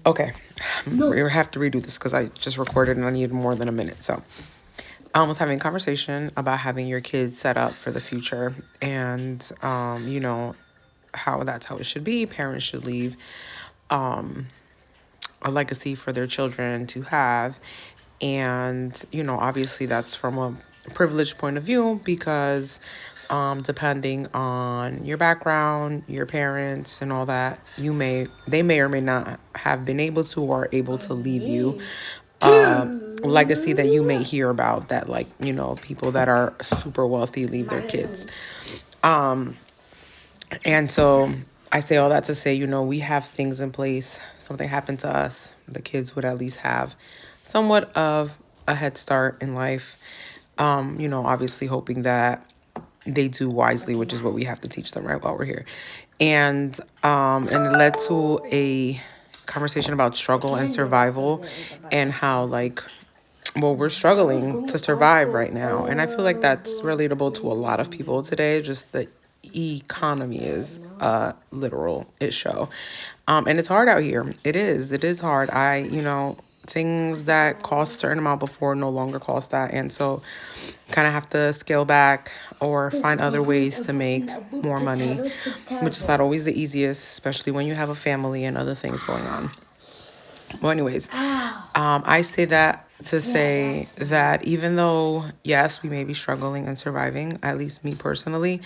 Okay, we have to redo this because I just recorded and I need more than a minute. So I was having a conversation about having your kids set up for the future, and how that's how it should be. Parents should leave a legacy for their children to have, and obviously that's from a privileged point of view because depending on your background, your parents and all that, they may or may not have been able to or able to leave you legacy that you may hear about, that like people that are super wealthy leave their kids. And so I say all that to say, we have things in place. Something happened to us, the kids would at least have somewhat of a head start in life. Obviously hoping that they do wisely, which is what we have to teach them right while we're here. And it led to a conversation about struggle and survival, and how like, well, we're struggling to survive right now. And I feel like that's relatable to a lot of people today. Just the economy is a literal show. And it's hard out here. It is hard. Things that cost a certain amount before no longer cost that. And so kind of have to scale back or find other ways to make more money, which is not always the easiest, especially when you have a family and other things going on. Well, anyways, I say that to say that even though, yes, we may be struggling and surviving, at least me personally,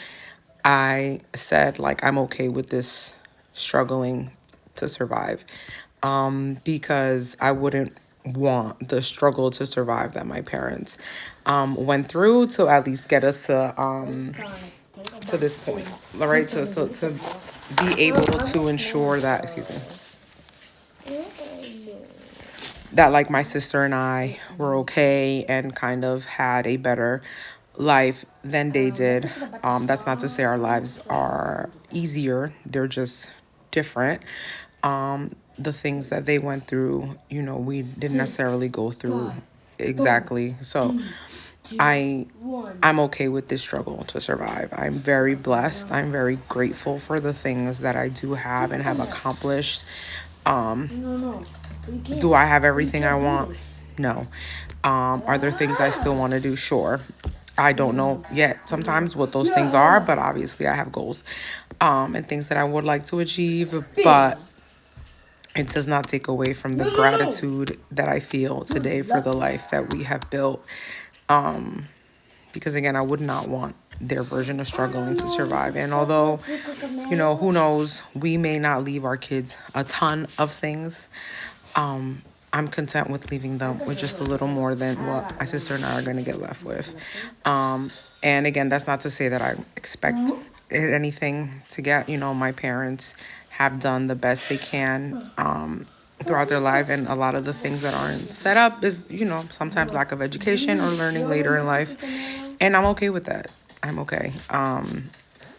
I said, like, I'm okay with this struggling to survive, because I wouldn't want the struggle to survive that my parents went through to at least get us to this point, all right? To be able to ensure that, excuse me, that like my sister and I were okay and kind of had a better life than they did. That's not to say our lives are easier, they're just different. The things that they went through, we didn't necessarily go through exactly. So I'm okay with this struggle to survive. I'm very blessed. I'm very grateful for the things that I do have and have accomplished. Do I have everything I want? No. Are there things I still want to do? Sure. I don't know yet sometimes what those things are, but obviously I have goals and things that I would like to achieve, but it does not take away from the gratitude that I feel today for the life that we have built. Because again, I would not want their version of struggling to survive. And although, who knows, we may not leave our kids a ton of things. I'm content with leaving them with just a little more than what my sister and I are going to get left with. And again, that's not to say that I expect anything to get. My parents have done the best they can throughout their life, and a lot of the things that aren't set up is, sometimes lack of education or learning later in life. And I'm okay with that. I'm okay.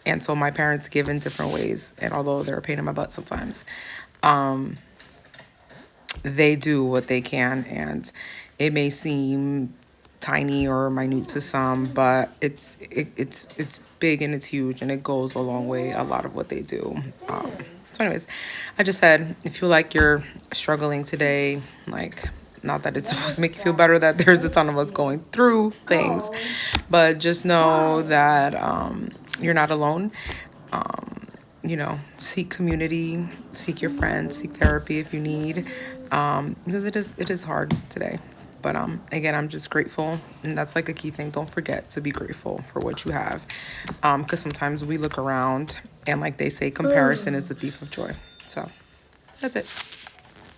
And so my parents give in different ways, and although they're a pain in my butt sometimes, they do what they can, and it may seem tiny or minute to some, but it's big and it's huge, and it goes a long way, a lot of what they do. So anyways, I just said, if you like you're struggling today, like, not that it's supposed to make you feel better that there's a ton of us going through things, but just know that you're not alone. Seek community, seek your friends, seek therapy if you need, because it is hard today. But again, I'm just grateful, and that's like a key thing. Don't forget to be grateful for what you have, because sometimes we look around and, like they say, comparison is the thief of joy. So that's it.